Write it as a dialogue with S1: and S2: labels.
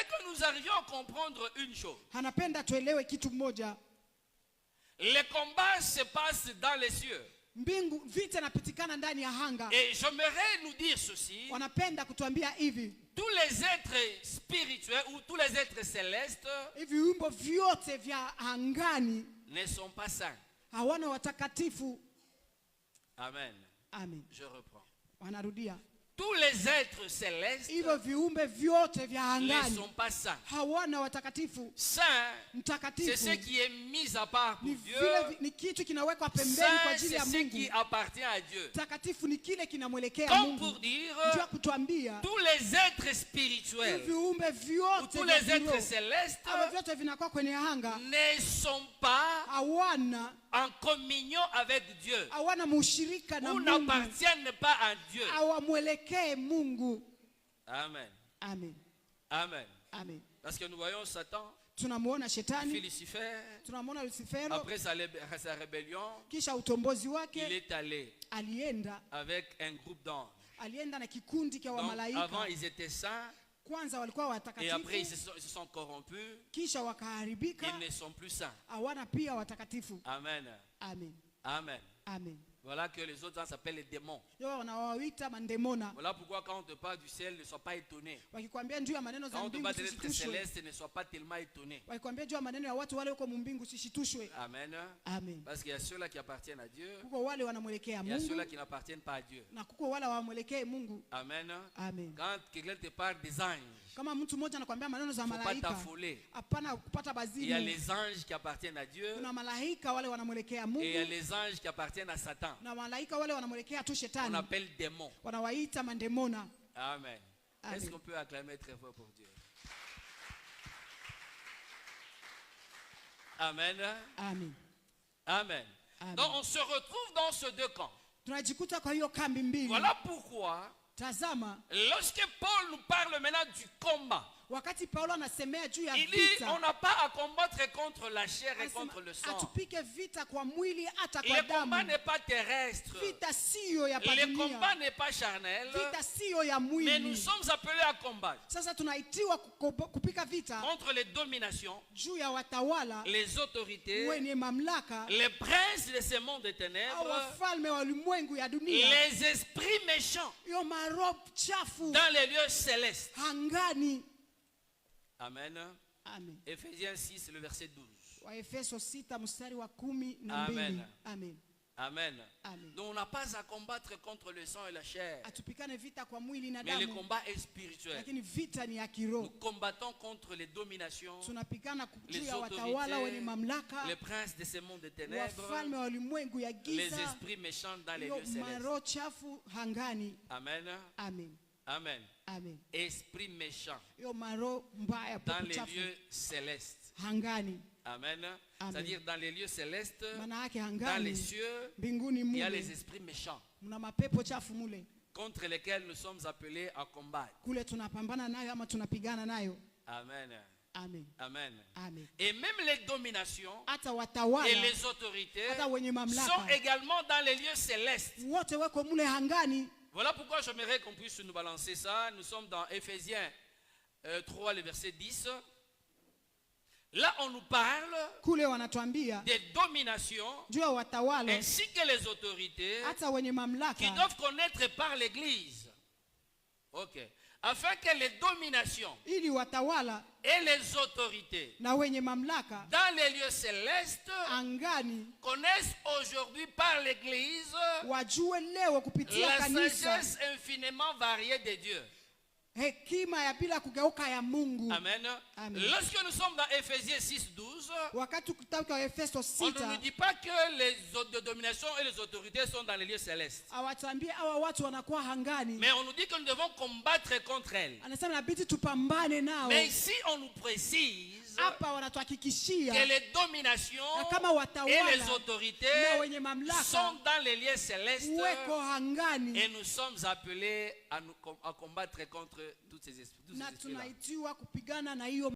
S1: que nous arrivions à comprendre une chose.
S2: Anapenda tuelewe kitu moja.
S1: Les combats se passent dans les cieux.
S2: Mbingu vita napitikana ndani ya anga.
S1: Et j'aimerais nous dire ceci.
S2: Wanapenda kutuambia hivi.
S1: Tous les êtres spirituels ou tous les êtres célestes
S2: Viumbe vyote vya angani
S1: ne sont pas saints.
S2: hawana watakatifu.
S1: Amen.
S2: Amen.
S1: Je reprends.
S2: Wanarudia.
S1: Tous les êtres célestes
S2: Hivyo viumbe vyote vya
S1: ne
S2: angani
S1: sont pas saints.
S2: hawana watakatifu.
S1: Saint,
S2: Mtakatifu
S1: c'est ce qui est mis à part pour
S2: ni
S1: Dieu.
S2: vile ni kitu kinawekwa pembeni kwa
S1: Saint,
S2: ajili
S1: c'est
S2: ya
S1: ce
S2: Mungu.
S1: qui appartient à Dieu.
S2: Mtakatifu ni kile kinamwelekea
S1: Comme
S2: Mungu.
S1: pour dire,
S2: Ndio kutuambia
S1: tous les êtres spirituels
S2: viumbe
S1: ou
S2: vyote
S1: tous
S2: vya
S1: les êtres
S2: kiroho
S1: célestes
S2: hivyo vyote vinakuwa kwenye anga
S1: ne sont pas
S2: hawana
S1: en communion avec Dieu
S2: hawana mushirika na
S1: ou
S2: Mungu,
S1: n'appartiennent pas à Dieu.
S2: hawamwelekee Mungu.
S1: Amen.
S2: Amen.
S1: Amen.
S2: Amen.
S1: Parce que nous voyons Satan,
S2: Tunamuona shetani,
S1: Lucifer,
S2: tunamuona Lucifero,
S1: après sa rébellion,
S2: kisha utombozi
S1: il
S2: wake
S1: est allé
S2: alienda
S1: avec un groupe d'anges.
S2: alienda na kikundi cha
S1: Donc,
S2: wamalaika.
S1: avant ils étaient saints
S2: Kwanza walikuwa
S1: et après
S2: watakatifu,
S1: ils se sont corrompus,
S2: kisha wakaharibika,
S1: ils ne sont plus saints.
S2: hawana pia watakatifu.
S1: Amen.
S2: Amen.
S1: Amen.
S2: Amen.
S1: Voilà que les autres gens s'appellent les démons.
S2: Yo wanawaita mandemona.
S1: Voilà pourquoi quand on te parle du ciel, ne sois pas étonné.
S2: Wakikwambia juu ya maneno za
S1: Quand on te
S2: mbingu
S1: parle des êtres
S2: usishitushwe.
S1: célestes, ne sois pas tellement étonné.
S2: Wakikwambia juu ya maneno ya watu wale huko mbingu usishitushwe.
S1: Amen.
S2: Amen.
S1: Parce qu'il y a ceux-là qui appartiennent à Dieu,
S2: Kuko wale wanamwelekea
S1: il y a
S2: Mungu
S1: ceux-là qui n'appartiennent pas à Dieu.
S2: na kuko wale hawamwelekee Mungu.
S1: Amen.
S2: Amen.
S1: Quand quelqu'un te parle des anges,
S2: Kama mtu mmoja anakuambia maneno za
S1: il ne faut pas
S2: malaika,
S1: t'affoler.
S2: hapana kupata
S1: Il y a
S2: bazimu.
S1: les anges qui appartiennent à Dieu
S2: Kuna malaika wale wanamwelekea
S1: et il y a
S2: Mungu
S1: les anges qui appartiennent à Satan.
S2: na malaika wale wanamwelekea tu
S1: On
S2: shetani.
S1: appelle démons.
S2: Wanawaita mandemona.
S1: Amen.
S2: Amen.
S1: Est-ce qu'on peut acclamer très fort pour Dieu? Amen.
S2: Amen.
S1: Amen.
S2: Amen.
S1: Donc on se retrouve dans ces deux camps.
S2: Tunajikuta kwa hiyo kambi mbili.
S1: Voilà pourquoi,
S2: Tazama,
S1: lorsque Paul nous parle maintenant du combat,
S2: wakati Paulo anasemea juu ya
S1: il dit on
S2: vita,
S1: n'a pas à combattre contre la chair et
S2: anasema,
S1: contre le sang.
S2: atupike vita kwa mwili hata kwa
S1: Le combat
S2: damu.
S1: n'est pas terrestre.
S2: Vita siyo ya
S1: Le combat
S2: dunia.
S1: n'est pas charnel.
S2: Vita siyo ya
S1: Mais nous
S2: mwili.
S1: sommes appelés à combattre
S2: Sasa tunaitiwa kupika vita
S1: contre les dominations,
S2: juu ya watawala
S1: les autorités,
S2: wenye mamlaka
S1: les princes de ce monde de
S2: au
S1: ténèbres,
S2: wafalme wa ulimwengu ya dunia,
S1: les esprits méchants
S2: hiyo maroho chafu
S1: dans les lieux célestes.
S2: hangani.
S1: Amen.
S2: Amen.
S1: Ephésiens 6, le verset 12.
S2: Waefeso 6 mstari wa 12.
S1: Amen.
S2: Amen.
S1: Amen.
S2: Amen.
S1: Donc on n'a pas à combattre contre le sang et la chair,
S2: Atupikane vita kwa mwili na
S1: mais le
S2: damu,
S1: combat est spirituel.
S2: lakini vita ni ya
S1: Nous
S2: kiroho.
S1: combattons contre les dominations,
S2: Tunapigana juu
S1: les
S2: ya watawala wenye
S1: autorités,
S2: mamlaka,
S1: les princes de ce monde de ténèbres,
S2: wafalme wa ulimwengu ya
S1: les
S2: giza,
S1: esprits méchants dans les
S2: hiyo
S1: lieux célestes.
S2: maroho chafu hangani.
S1: Amen.
S2: Amen.
S1: Amen.
S2: Amen.
S1: Esprit méchant
S2: Hiyo maroho mbaya
S1: dans
S2: pepo
S1: les
S2: chafu
S1: lieux célestes.
S2: hangani.
S1: Amen.
S2: Amen.
S1: C'est-à-dire dans les lieux célestes,
S2: Maana yake
S1: dans les
S2: hangani,
S1: cieux,
S2: mbinguni
S1: il y a
S2: mule
S1: les esprits méchants
S2: mna mapepo chafu mule,
S1: contre lesquels nous sommes appelés à combattre.
S2: kule tunapambana nayo ama tunapigana nayo.
S1: Amen.
S2: Amen.
S1: Amen.
S2: Amen.
S1: Et même les dominations
S2: Hata
S1: et
S2: watawala
S1: les autorités
S2: hata wenye
S1: sont
S2: mamlaka
S1: également dans les lieux célestes.
S2: wote weko mule hangani.
S1: Voilà pourquoi j'aimerais qu'on puisse nous balancer ça. Nous sommes dans Ephésiens 3, le verset 10. Là, on nous parle
S2: Kule wanatuambia
S1: des dominations
S2: juu ya watawala
S1: ainsi que les autorités
S2: hata wenye
S1: qui
S2: mamlaka
S1: doivent connaître par l'Église. Ok. Afin que les dominations
S2: ili watawala
S1: et les autorités
S2: na wenye mamlaka
S1: dans les lieux célestes
S2: angani
S1: connaissent aujourd'hui par l'Église
S2: wajue leo kupitia
S1: la
S2: kanisa
S1: sagesse infiniment variée de Dieu.
S2: hekima ya bila kugeuka ya Mungu.
S1: Amen.
S2: Amen.
S1: Lorsque nous sommes dans Ephésiens 6, 12,
S2: Wakati kitabu cha Efeso
S1: on ne nous
S2: 6
S1: dit pas que les dominations et les autorités sont dans les lieux célestes.
S2: awatuambie hawa watu wanakuwa hangani,
S1: Mais on nous dit que nous devons combattre contre elles.
S2: anasema inabidi tupambane nao.
S1: Mais ici, on nous précise
S2: Hapa wanatuhakikishia
S1: que les dominations
S2: na kama
S1: et
S2: watawala
S1: les autorités
S2: na wenye mamlaka
S1: sont dans les lieux célestes
S2: weko hangani,
S1: et nous sommes appelés à combattre contre tous ces esprits.
S2: na tunaitiwa kupigana na hiyo